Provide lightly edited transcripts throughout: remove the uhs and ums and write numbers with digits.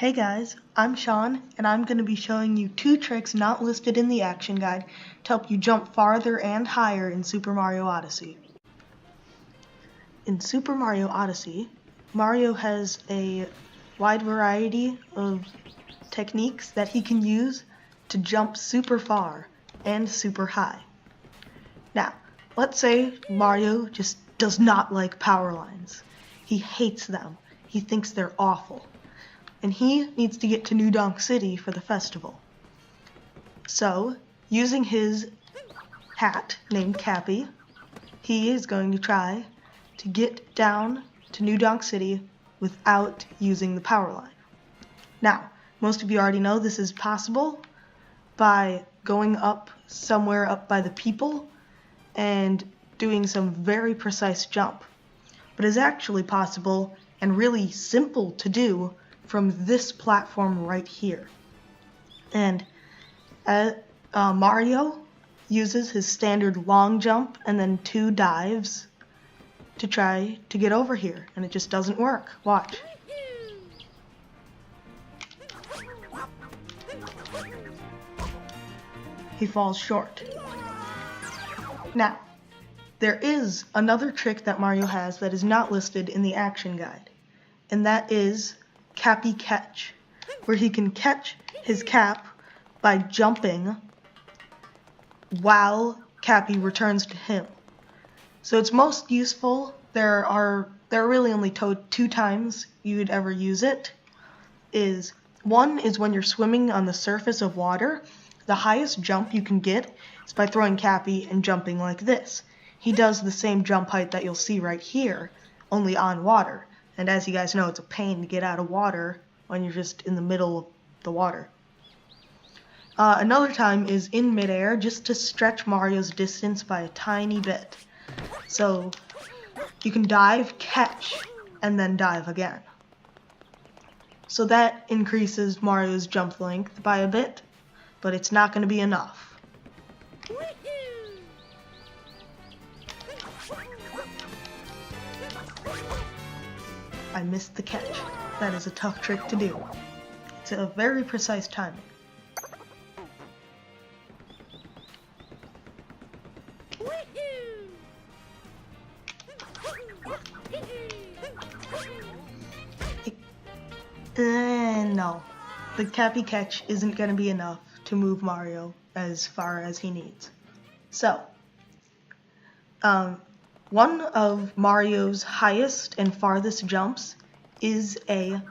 Hey guys, I'm Sean, and I'm going to be showing you 2 tricks not listed in the action guide to help you jump farther and higher in Super Mario Odyssey. In Super Mario Odyssey, Mario has a wide variety of techniques that he can use to jump super far and super high. Now, let's say Mario just does not like power lines. He hates them. He thinks they're awful. And he needs to get to New Donk City for the festival. So, using his hat named Cappy, he is going to try to get down to New Donk City without using the power line. Now, most of you already know this is possible by going up somewhere up by the people and doing some very precise jump. But it's actually possible and really simple to do from this platform right here. And Mario uses his standard long jump and then 2 dives to try to get over here, and it just doesn't work. Watch. He falls short. Now, there is another trick that Mario has that is not listed in the action guide, and that is Cappy catch, where he can catch his cap by jumping while Cappy returns to him. So it's most useful. There are really only 2 times you'd ever use it. One is when you're swimming on the surface of water. The highest jump you can get is by throwing Cappy and jumping like this. He does the same jump height that you'll see right here, only on water. And as you guys know, it's a pain to get out of water when you're just in the middle of the water. Another time is in midair, just to stretch Mario's distance by a tiny bit. So you can dive, catch, and then dive again. So that increases Mario's jump length by a bit, but it's not going to be enough. I missed the catch. That is a tough trick to do. It's a very precise timing. No. The Cappy catch isn't going to be enough to move Mario as far as he needs. So, one of Mario's highest and farthest jumps is a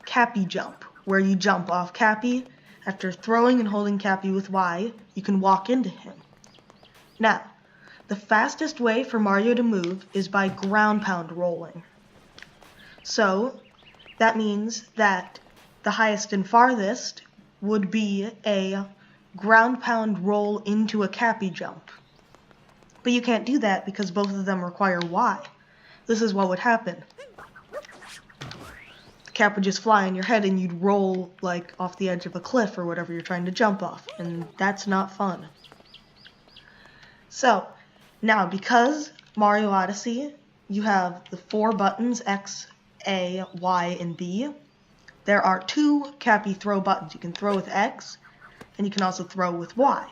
Cappy jump, where you jump off Cappy. After throwing and holding Cappy with Y, you can walk into him. Now, the fastest way for Mario to move is by ground pound rolling. So, that means that the highest and farthest would be a ground pound roll into a Cappy jump. But you can't do that because both of them require Y. This is what would happen. The cap would just fly on your head and you'd roll like off the edge of a cliff or whatever you're trying to jump off, and that's not fun. So, now because Mario Odyssey, you have the 4 buttons, X, A, Y, and B. There are 2 Cappy throw buttons. You can throw with X, and you can also throw with Y.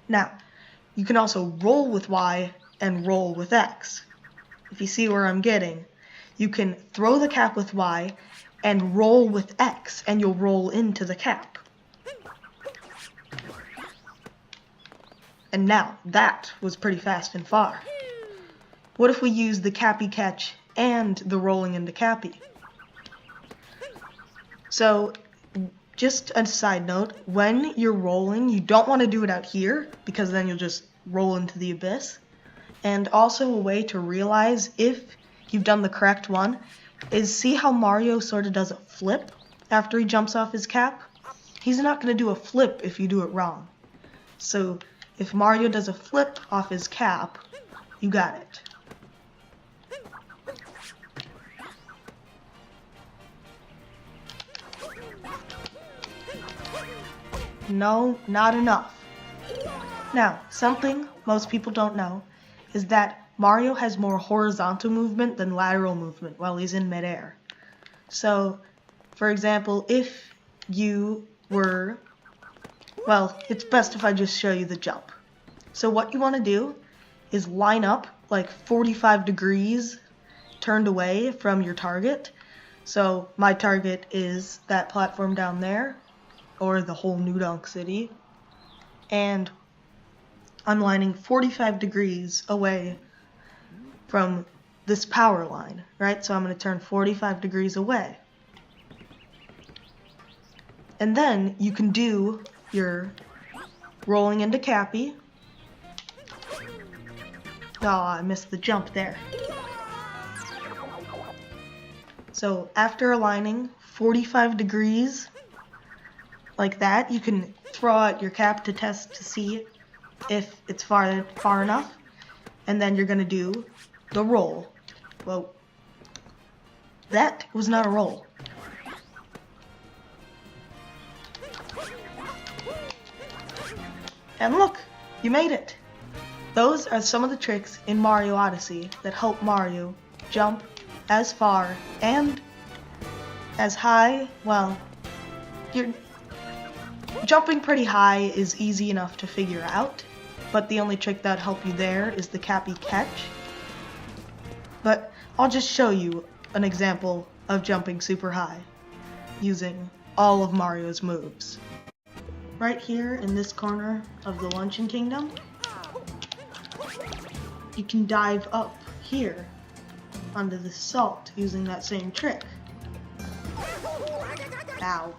Now, you can also roll with Y and roll with X. If you see where I'm getting, you can throw the cap with Y and roll with X, and you'll roll into the cap. And now, that was pretty fast and far. What if we use the Cappy catch and the rolling into Cappy? So, just a side note, when you're rolling, you don't want to do it out here, because then you'll just roll into the abyss. And also a way to realize if you've done the correct one is see how Mario sort of does a flip after he jumps off his cap? He's not going to do a flip if you do it wrong. So, if Mario does a flip off his cap, you got it. No, not enough. Now, something most people don't know is that Mario has more horizontal movement than lateral movement while he's in midair. So, For example, if you were, well, it's best if I just show you the jump. So what you want to do is line up like 45 degrees turned away from your target. So my target is that platform down there, or the whole New Donk City, and I'm lining 45 degrees away from this power line, right? So I'm going to turn 45 degrees away. And then you can do your rolling into Cappy. Oh, I missed the jump there. So after aligning 45 degrees like that, you can throw out your cap to test to see if it's far enough, and then you're gonna do the roll. Whoa, that was not a roll. And look, you made it. Those are some of the tricks in Mario Odyssey that help Mario jump as far and as high. Well, jumping pretty high is easy enough to figure out, but the only trick that would help you there is the Cappy catch. But I'll just show you an example of jumping super high using all of Mario's moves. Right here in this corner of the Luncheon Kingdom, you can dive up here onto the salt using that same trick. Ow.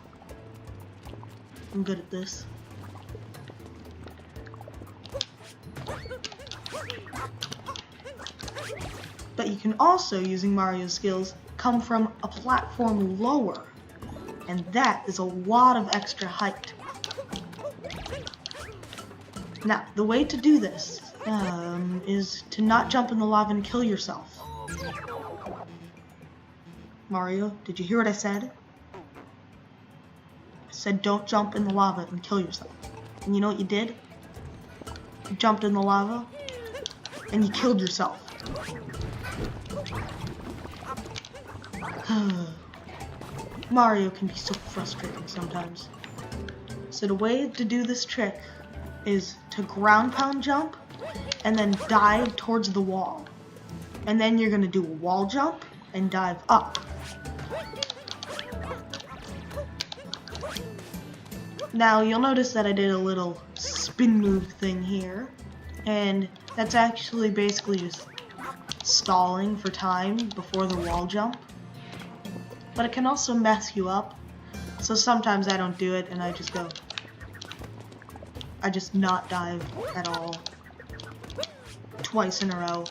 I'm good at this. But you can also, using Mario's skills, come from a platform lower, and that is a lot of extra height. Now, the way to do this is to not jump in the lava and kill yourself. Mario, did you hear what I said? I said don't jump in the lava and kill yourself. And you know what you did? You jumped in the lava and you killed yourself. Mario can be so frustrating sometimes. So the way to do this trick is to ground pound jump and then dive towards the wall. And then you're gonna do a wall jump and dive up. Now you'll notice that I did a little spin move thing here, and that's actually basically just stalling for time before the wall jump. But it can also mess you up, so sometimes I don't do it and I just not dive at all. Twice in a row.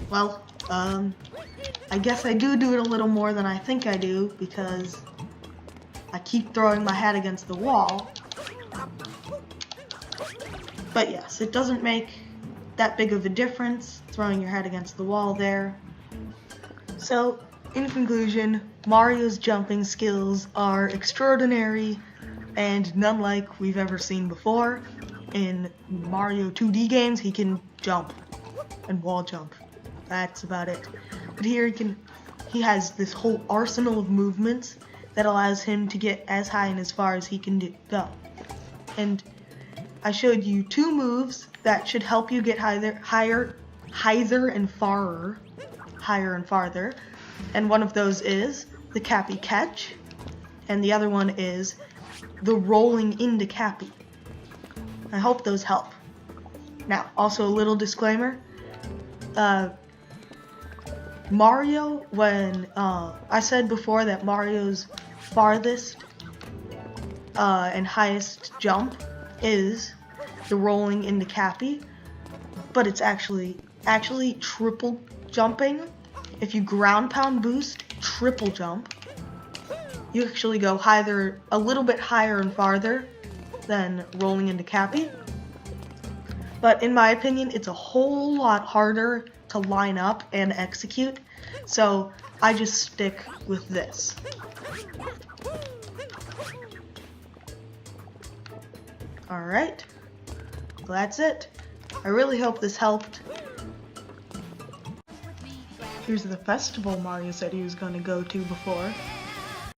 Well, I guess I do it a little more than I think I do, because I keep throwing my head against the wall. But yes, it doesn't make that big of a difference throwing your head against the wall there. So, in conclusion, Mario's jumping skills are extraordinary and none like we've ever seen before. In Mario 2D games, he can jump and wall jump. That's about it. But here he has this whole arsenal of movements that allows him to get as high and as far as he can go. And I showed you two moves that should help you get higher and farther. And one of those is the Cappy catch, and the other one is the rolling into Cappy. I hope those help. Now, also a little disclaimer. Mario, when I said before that Mario's farthest and highest jump is the rolling into Cappy, but it's actually triple jumping. If you ground pound boost triple jump, you actually go either a little bit higher and farther than rolling into Cappy. But in my opinion, it's a whole lot harder to line up and execute, so I just stick with this. Alright, well, that's it. I really hope this helped. Here's the festival Mario said he was going to go to before.